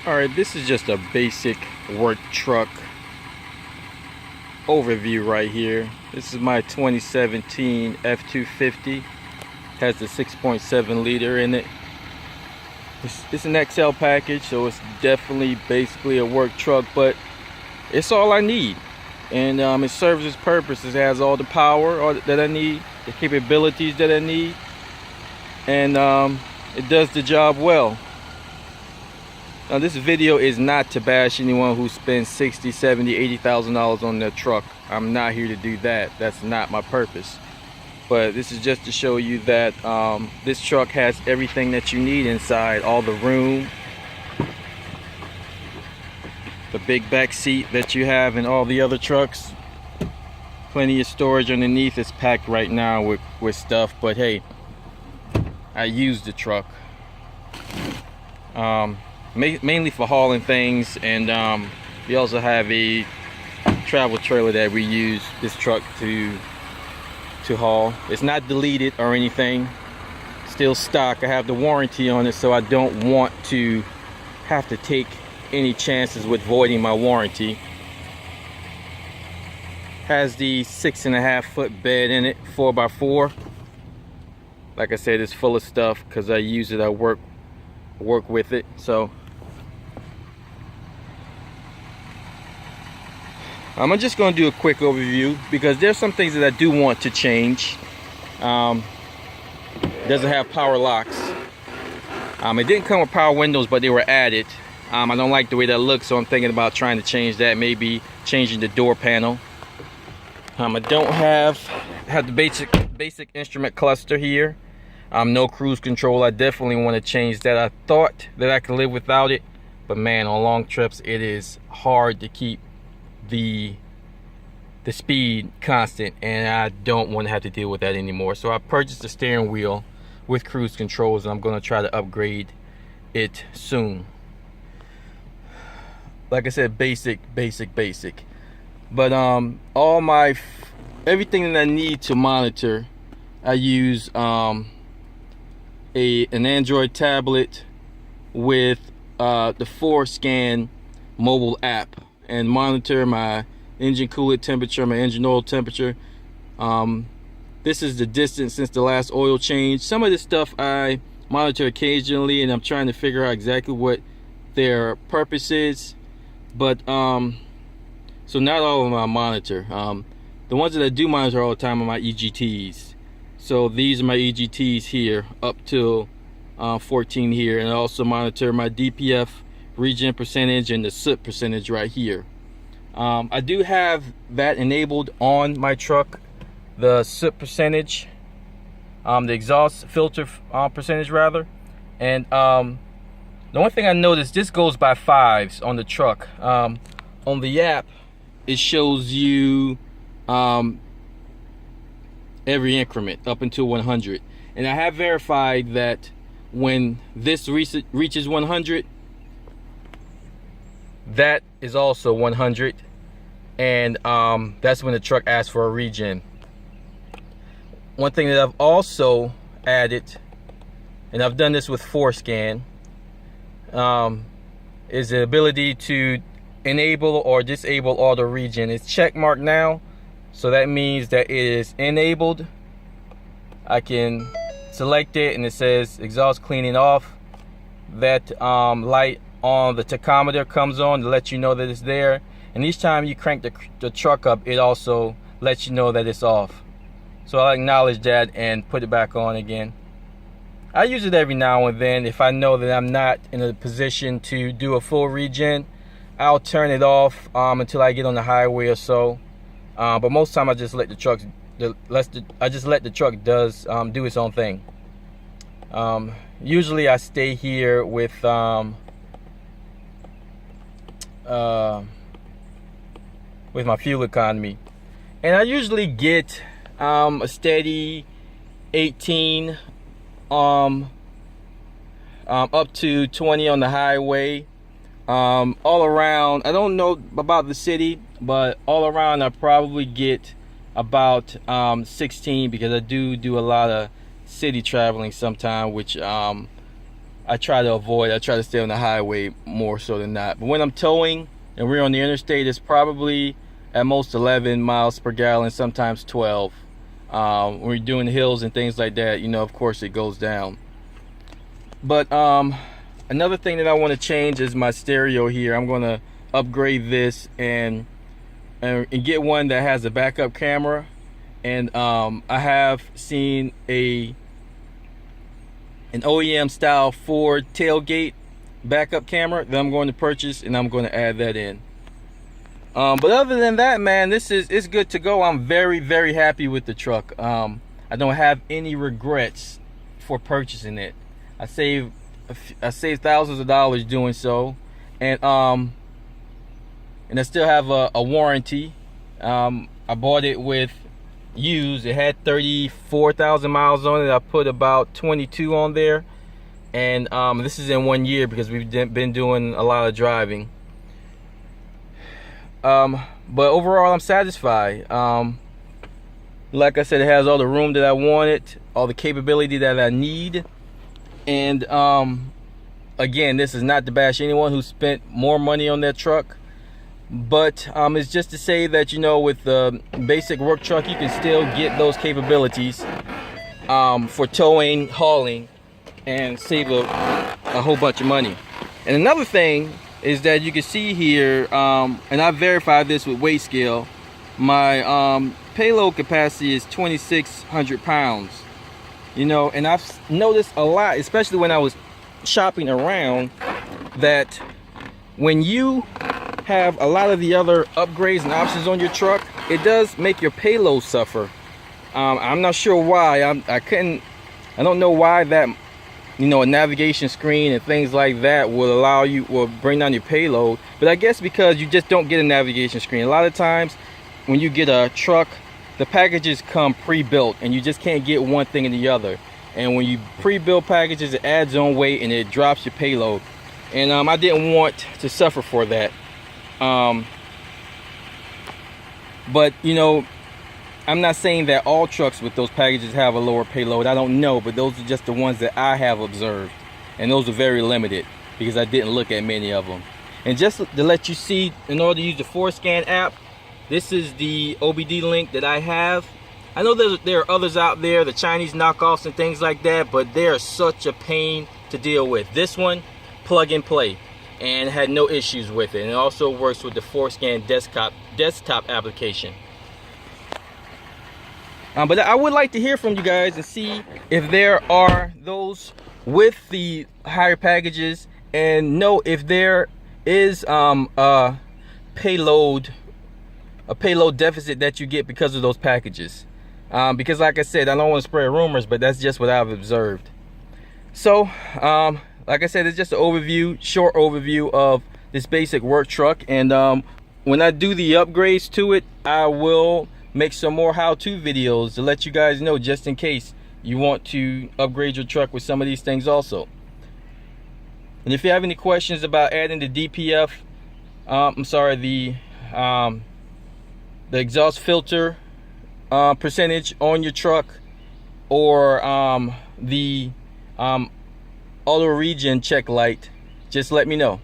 Alright, this is just a basic work truck overview right here. This is my 2017 F250. Has the 6.7 liter in it. It's an XL package, so it's definitely basically a work truck, but it's all I need. And it serves its purpose. It has all the power that I need, the capabilities that I need, and it does the job well. Now, this video is not to bash anyone who spends $60,000, $70,000, $80,000 on their truck. I'm not here to do that. That's not my purpose. But this is just to show you that this truck has everything that you need inside. All the room, the big back seat that you have in all the other trucks. Plenty of storage underneath. It's packed right now with stuff, but hey, I use the truck. Mainly for hauling things, and we also have a travel trailer that we use this truck to haul. It's not deleted or anything, still stock. I have the warranty on it, so I don't want to have to take any chances with voiding my warranty. Has the 6.5 foot bed in it, 4x4. Like I said, it's full of stuff because I use it, I work with it. So I'm just going to do a quick overview because there's some things that I do want to change. It doesn't have power locks. It didn't come with power windows, but they were added. I don't like the way that looks, so I'm thinking about trying to change that, maybe changing the door panel. I don't have the basic instrument cluster here. No cruise control. I definitely want to change that. I thought that I could live without it, but man, on long trips it is hard to keep the speed constant, and I don't want to have to deal with that anymore. So I purchased a steering wheel with cruise controls, and I'm going to try to upgrade it soon. Like I said, basic. But everything that I need to monitor, I use an Android tablet with the ForScan mobile app, and monitor my engine coolant temperature, my engine oil temperature. This is the distance since the last oil change. Some of this stuff I monitor occasionally, and I'm trying to figure out exactly what their purpose is. But so not all of them I monitor. The ones that I do monitor all the time are my EGTs. So these are my EGTs here up till 14 here, and I also monitor my DPF regen percentage and the soot percentage right here. I do have that enabled on my truck, the soot percentage, the exhaust filter percentage rather. And the one thing I noticed, this goes by fives on the truck. On the app it shows you every increment up until 100, and I have verified that when this reaches 100, that is also 100, and that's when the truck asks for a regen. One thing that I've also added, and I've done this with ForScan, is the ability to enable or disable auto regen. It's check marked now, so that means that it is enabled. I can select it and it says exhaust cleaning off. That light on the tachometer comes on to let you know that it's there, and each time you crank the truck up, it also lets you know that it's off. So I'll acknowledge that and put it back on again. I use it every now and then. If I know that I'm not in a position to do a full regen, I'll turn it off until I get on the highway or so. But most of the time I just let the truck do its own thing. Usually I stay here with my fuel economy, and I usually get a steady 18 up to 20 on the highway. All around, I don't know about the city, but all around I probably get about 16, because I do a lot of city traveling sometime, which I try to avoid. I try to stay on the highway more so than not. But when I'm towing and we're on the interstate, it's probably at most 11 miles per gallon, sometimes 12. When we're doing hills and things like that, you know, of course it goes down. But another thing that I want to change is my stereo here. I'm going to upgrade this and get one that has a backup camera. And I have seen an OEM style Ford tailgate backup camera that I'm going to purchase, and I'm going to add that in. But other than that, man, it's good to go. I'm very, very happy with the truck. I don't have any regrets for purchasing it. I saved thousands of dollars doing so, and I still have a warranty. I bought it with used. It had 34,000 miles on it. I put about 22 on there, and this is in 1 year because we've been doing a lot of driving. But overall, I'm satisfied. Like I said, it has all the room that I wanted, all the capability that I need. And again, this is not to bash anyone who spent more money on that truck, but it's just to say that, you know, with the basic work truck, you can still get those capabilities for towing, hauling, and save a whole bunch of money. And another thing is that you can see here, and I verified this with weight scale, my payload capacity is 2,600 pounds. You know, and I've noticed a lot, especially when I was shopping around, that when you have a lot of the other upgrades and options on your truck, it does make your payload suffer. I'm not sure why. I don't know why that, you know, a navigation screen and things like that will bring down your payload. But I guess because you just don't get a navigation screen. A lot of times when you get a truck, the packages come pre-built and you just can't get one thing and the other. And when you pre-build packages, it adds on weight and it drops your payload. And I didn't want to suffer for that. But, you know, I'm not saying that all trucks with those packages have a lower payload. I don't know, but those are just the ones that I have observed. And those are very limited because I didn't look at many of them. And just to let you see, in order to use the ForScan app, this is the OBD link that I have. I know there are others out there, the Chinese knockoffs and things like that, but they are such a pain to deal with. This one, plug and play, and had no issues with it. And it also works with the ForScan desktop application. But I would like to hear from you guys and see if there are those with the higher packages, and know if there is a payload deficit that you get because of those packages. Because like I said, I don't want to spread rumors, but that's just what I've observed. So like I said, it's just an overview, short overview of this basic work truck. And when I do the upgrades to it, I will make some more how-to videos to let you guys know, just in case you want to upgrade your truck with some of these things also. And if you have any questions about adding the DPF, the exhaust filter percentage on your truck, or the Autoregen check light, just let me know.